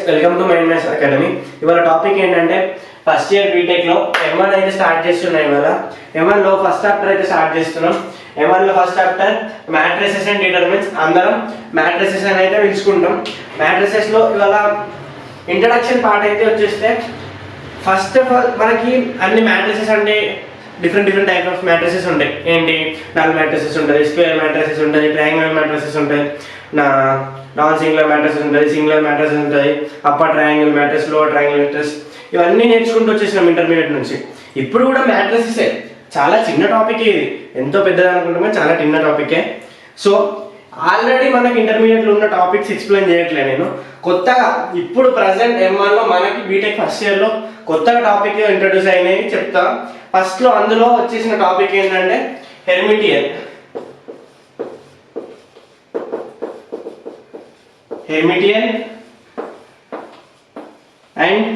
Welcome to mind maths academy. ఇవాళ topic ఏంటంటే first year బీటెక్లో M1 అయితే స్టార్ట్ చేస్తున్నాం. ఇవాళ M1లో ఫస్ట్ చాప్టర్ అయితే స్టార్ట్ చేస్తున్నాం. M1లో first chapter matrices and determinants. అందరం మ్యాట్రిసెస్ అని అయితే పిలుచుకుంటాం. మ్యాట్రిసెస్లో ఇవాళ ఇంట్రడక్షన్ పార్ట్ అయితే వచ్చేస్తే ఫస్ట్ ఆఫ్ ఆల్ మనకి అన్ని మ్యాట్రిసెస్ అంటే డిఫరెంట్ టైప్ ఆఫ్ మ్యాట్రిసెస్ ఉంటాయి. ఏంటి, నల్ మ్యాట్రిసెస్ ఉంటుంది, స్క్వేర్ మ్యాట్రిసెస్ ఉంటుంది, ట్రయాంగులర్ మ్యాట్రిసెస్ ఉంటుంది, నాన్ సింగులర్ మ్యాట్రిసెస్ ఉంటుంది, సింగులర్ మ్యాట్రిసెస్ ఉంటుంది, upper triangle mattress, lower triangle mattress. ఇవన్నీ నేర్చుకుంటూ వచ్చేసినాం ఇంటర్మీడియట్ నుంచి. ఇప్పుడు కూడా మ్యాట్రిసెసే, చాలా చిన్న టాపిక్ ఇది, ఎంతో పెద్దది అనుకుంటామే, చాలా చిన్న టాపికే. సో ఆల్రెడీ మనకి ఇంటర్మీడియట్లో ఉన్న టాపిక్స్ ఎక్స్ప్లెయిన్ చేయట్లేదు నేను. కొత్తగా ఇప్పుడు ప్రజెంట్ M1లో మనకి బీటెక్ ఫస్ట్ ఇయర్లో కొత్తగా టాపిక్ ఇంట్రడ్యూస్ అయినాయి చెప్తా. ఫస్ట్లో అందులో వచ్చేసిన టాపిక్ ఏంటంటే Hermitian and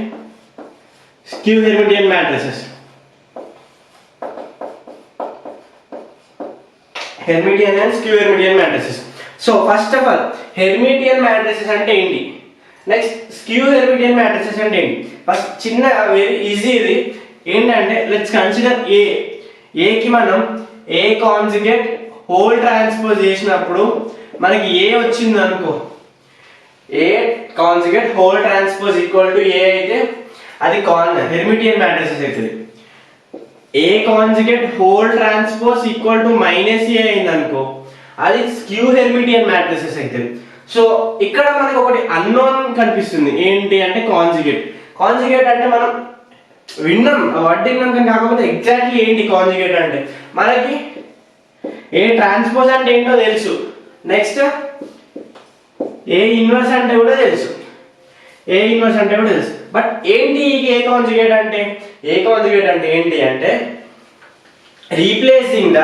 skew Hermitian matrices. Hermitian and skew Hermitian matrices. So first of all Hermitian matrices అంటే ఏంటి, నెక్స్ట్ స్క్యూ హెర్మిటియన్ మ్యాట్రిసెస్ అంటే ఏంటి. ఫస్ట్ చిన్న వెరీ ఈజీ ఇది ఏంటంటే లెట్స్ కన్సిడర్ ఏకి మనం ఏ కాంజుగేట్ హోల్ ట్రాన్స్పోజ్ చేసినప్పుడు మనకి ఏ వచ్చింది అనుకో, A conjugate whole transpose equal to A అయితే అది హెర్మిటియన్ మ్యాట్రిసెస్ అవుతుంది. A conjugate whole transpose equal to minus A అయింది అనుకో, అది స్క్యూ హెర్మిటియన్ మ్యాట్రిసెస్ అవుతుంది. సో ఇక్కడ మనకి ఒకటి అన్నోన్ కనిపిస్తుంది, ఏంటి అంటే కాంజుగేట్. కాంజుగేట్ అంటే మనం విన్నాం, వర్డ్ విన్నాం, కానీ కాకపోతే ఎగ్జాక్ట్లీ ఏంటి కాంజుగేట్ అంటే మనకి ఏ ట్రాన్స్పోజ్ అంటే ఏంటో తెలుసు, నెక్స్ట్ ఏ ఇన్వర్స్ అంటే కూడా తెలుసు, బట్ ఏంటి ఏ కాంజుగేట్ అంటే, ఏంటి అంటే replacing the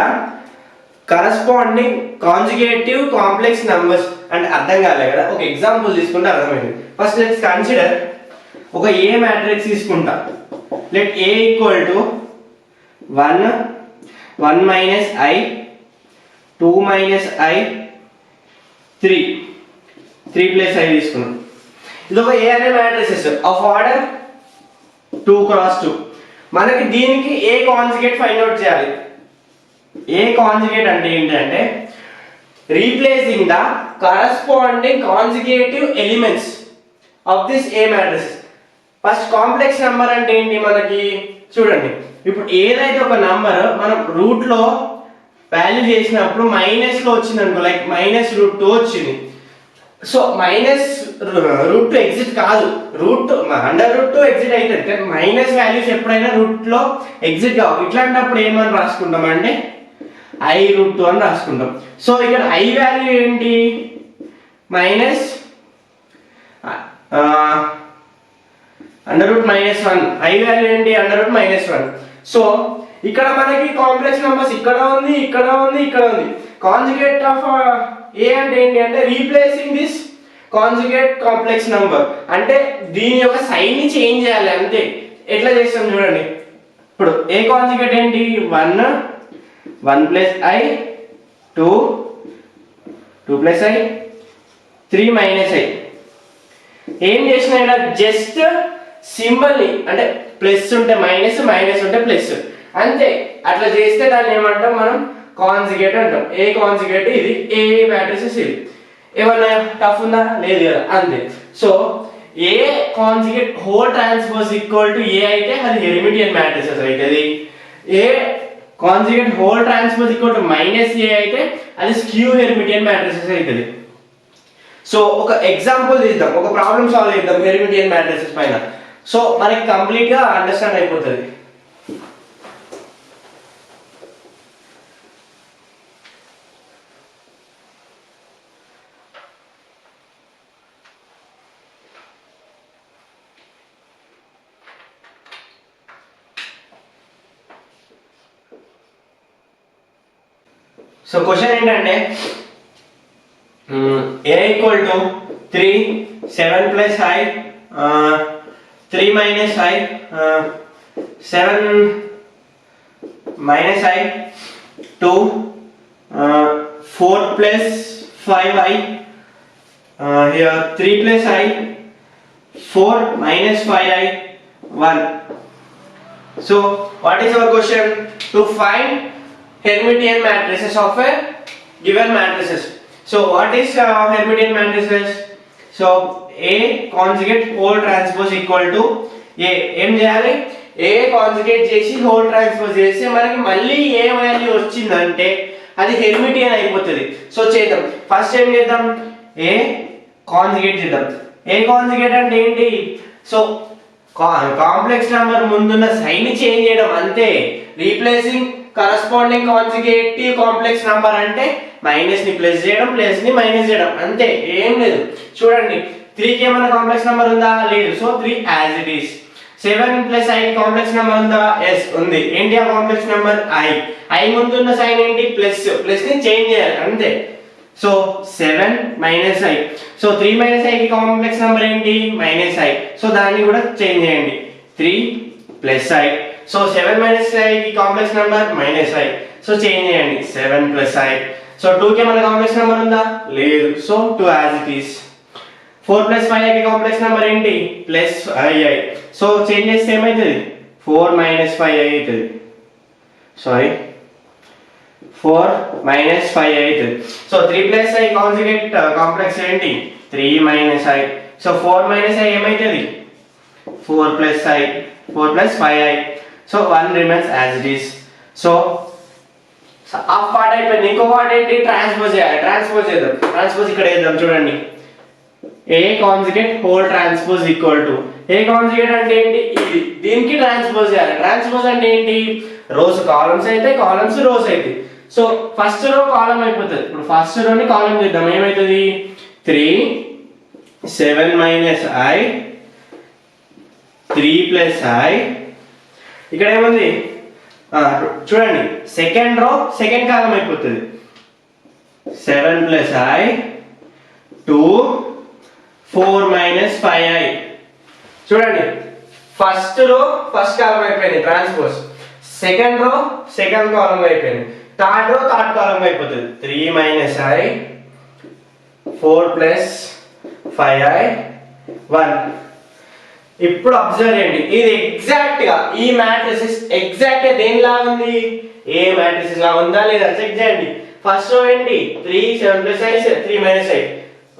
corresponding conjugative complex numbers. అంటే అర్థం కాలే కదా, ఒక ఎగ్జాంపుల్ తీసుకుంటే అర్థమైంది. ఫస్ట్ లెట్స్ కన్సిడర్ ఒక ఏ మ్యాట్రిక్స్ తీసుకుంటా. Let A equal to 1 minus I, 2 minus I, 3 plus I తీసుకున్నాం. ఇది ఒక ఏ అనే మ్యాట్రిసెస్ ఆఫ్ ఆర్డర్ 2 x 2. మనకి దీనికి ఏ కాంజుగేట్ ఫైండ్ అవుట్ చేయాలి. ఏ కాంజుగేట్ అంటే ఏంటంటే replacing the corresponding conjugative elements of this A matrices. First complex number అంటే ఏంటి మనకి చూడండి, ఇప్పుడు ఏదైతే ఒక నంబర్ మనం రూట్ లో వాల్యూ చేసినప్పుడు మైనస్ లో వచ్చింది అనుకో, లైక్ -√2 వచ్చింది. సో -√2 ఎగ్జిట్ కాదు, √2 ఎగ్జిట్ అవుతుంది, కానీ మైనస్ వాల్యూస్ ఎప్పుడైనా రూట్ లో ఎగ్జిట్ కావు. ఇట్లాంటప్పుడు ఏమని రాసుకుంటాం అంటే i√2 అని రాసుకుంటాం. సో ఇక్కడ i వాల్యూ ఏంటి, √-1. i వాల్యూ ఏంటి, √-1. సో ఇక్కడ మనకి కాంప్లెక్స్ నెంబర్స్ ఇక్కడ ఉంది. కాంజుగేట్ ఆఫ్ ఏ అంటే ఏంటి అంటే replacing this conjugate complex number, అంటే దీని యొక్క సైన్ ని చేంజ్ చేయాలి అంతే. ఎట్లా చేస్తాం చూడండి, ఇప్పుడు ఏ కాంజుగేట్ ఏంటి 1 plus I, 2 plus I, 3 minus I. ఏం చేసినా ఇక్కడ జస్ట్ సింబల్ ని, అంటే ప్లస్ ఉంటే మైనస్, మైనస్ ఉంటే ప్లస్, అంతే. అట్లా చేస్తే దాన్ని ఏమంటాం మనం, కాంజుగేట్ అంటాం. ఏ కాంజుగేట్ ఇది, ఏ మ్యాట్రిసెస్ ఇది. ఏమన్నా టఫ్ ఉందా, లేదు కదా, అంతే. So A conjugate whole transpose equal to A అయితే అది హెర్మిటియన్ మ్యాట్రిసెస్ అవుతుంది. A conjugate whole transpose equal to minus A అయితే అది స్క్యూ హెర్మిటియన్ మ్యాట్రిసెస్ అవుతుంది. సో ఒక ఎగ్జాంపుల్ తీద్దాం, ఒక ప్రాబ్లమ్ సాల్వ్ చేద్దాం హెర్మిటియన్ మ్యాట్రిసెస్ పైన. సో మనకి కంప్లీట్ గా అండర్స్టాండ్ అయిపోతుంది. సో క్వశ్చన్ ఏంటంటే a equal to 3, 7 plus i, 3 minus i, 7 minus i, 2, 4 plus 5i, here 3 plus I, 4 minus 5i 1. So what is our question? To find Hermitian matrices of a given matrices. So what is Hermitian matrices? So A conjugate whole transpose equal to A. ఏం చేయాలి? A conjugate చేసి whole transpose చేస్తే మనకి మళ్ళీ ఏ value వచ్చిందంటే అది Hermitian అయిపోతుంది. So చేద్దాం. ఫస్ట్ ఏం చేద్దాం? A కాంజుగేట్ చేద్దాం. A కాంజుగేట్ అంటే ఏంటి? సో కాంప్లెక్స్ నెంబర్ ముందున్న సైన్ చేంజ్ చేయడం అంతే. Replacing corresponding conjugative complex number అంటే మైనస్ ని ప్లస్ చేయడం, ప్లస్ ని మైనస్ చేయడం అంతే, ఏం లేదు. చూడండి 3 కి ఏమైనా కాంప్లెక్స్ నెంబర్ ఉందా? లేదు. So 3 as it is. 7 plus i complex number ఉందా? ఎస్ ఉంది. ఏంటి ఆ కాంప్లెక్స్ నెంబర్? i ముందున్న సైన్ ఏంటి? ప్లస్, ప్లస్ ని చేంజ్ చేయాలి అంతే. So 7 minus i. So 3 minus i కి కాంప్లెక్స్ నెంబర్ ఏంటి? Minus i. సో దాన్ని కూడా చేంజ్ చేయండి. 3 plus i. So 7 minus i కి complex number minus i. So change చేయండి. 7 ప్లస్ i. సో 2 కి మన కాంప్లెక్స్ నెంబర్ ఉందా? లేదు. So 2 as it is. 4 plus 5i కి కాంప్లెక్స్ నెంబర్ ఏంటి? Plus 5i. సో చేంజ్ చేస్తే ఏమవుతుంది? 4 మైనస్ 5i అవుతుంది. సారీ 4 మైనస్ 5i అవుతుంది. So 3 plus i conjugate complex ఏంటి? 3 minus i. So 4 minus i ఏమవుతుంది? 4 plus i. 4 plus 5i. So 1 remains as it is. So ఆ part అయిపోయింది. ఇంకో పార్ట్ ఏంటి? ట్రాన్స్పోజ్ చేయాలి. ట్రాన్స్పోజ్ చేద్దాం. ట్రాన్స్పోజ్ ఇక్కడ వేద్దాం. చూడండి, A conjugate whole transpose equal to A conjugate అంటే ఏంటి? ఇది. దీనికి ట్రాన్స్పోజ్ చేయాలి. ట్రాన్స్పోజ్ అంటే ఏంటి? రోస్ కాలమ్స్ అయితే, కాలమ్స్ రోస్ అయితే. సో ఫస్ట్ రో కాలమ్ అయిపోతుంది. ఇప్పుడు ఫస్ట్ రోని కాలమ్ చేద్దాం. ఏమవుతుంది? 3 7 మైనస్ i 3 ప్లస్ i. ఇక్కడ ఏముంది? చూడండి, సెకండ్ రో సెకండ్ కాలమ్ అయిపోతుంది. 7 ప్లస్ i 2 4 మైనస్ 5i. చూడండి, ఫస్ట్ రో ఫస్ట్ కాలమ్ అయిపోయింది transpose, second row second column అయిపోయింది, థర్డ్ రో థర్డ్ కాలమ్ అయిపోతుంది. 3 మైనస్ i 4 ప్లస్ 5i 1. ఇప్పుడు అబ్జర్వ్ చేయండి, ఇది ఎగ్జాక్ట్ గా ఈ మ్యాట్రిసెస్ ఎగ్జాక్ట్ గా దేనిలా ఉంది? ఏ మ్యాట్రిసెస్ లా ఉందా లేదా చెక్ చేయండి. ఫస్ట్ రో ఏంటి? 3 7 ప్లస్ i 3 మైనస్ i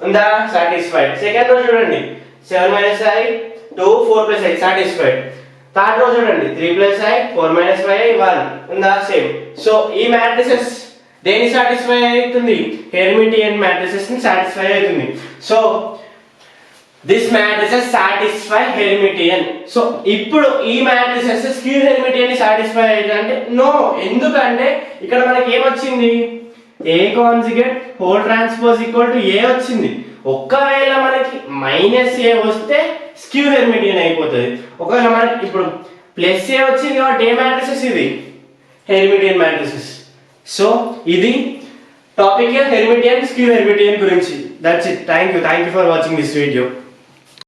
ఉందా? సాటిస్ఫైడ్. సెకండ్ రో చూడండి, 7 minus i 2 4 plus i satisfied. Third row చూడండి, 3 ప్లస్ i 4 మైనస్ 5i 1 ఉందా? సేమ్. సో ఈ మ్యాట్రిసెస్ దేని సాటిస్ఫై అవుతుంది? హెర్మిటియన్ మ్యాట్రిసెస్ ని సాటిస్ఫై అవుతుంది. So this matrices satisfy Hermitian. So ఇప్పుడు ఈ మ్యాట్రిసెస్ స్క్యూ హెర్మిటియన్ ని సాటిస్ఫై అవుతుంది అంటే నో. ఎందుకంటే ఇక్కడ మనకి ఏమొచ్చింది? A conjugate whole transpose equal to A వచ్చింది. ఒకవేళ మనకి మైనస్ A వస్తే స్క్యూ హెర్మిటియన్ అయిపోతుంది. ఒకవేళ మనకి ఇప్పుడు ప్లస్ A వచ్చింది కాబట్టి ఏ మ్యాట్రిసెస్ ఇది? Hermitian matrices. సో ఇది టాపిక్ హెర్మిటియన్ స్క్యూ హెర్మిటియన్ గురించి. That's it. Thank you for watching this video.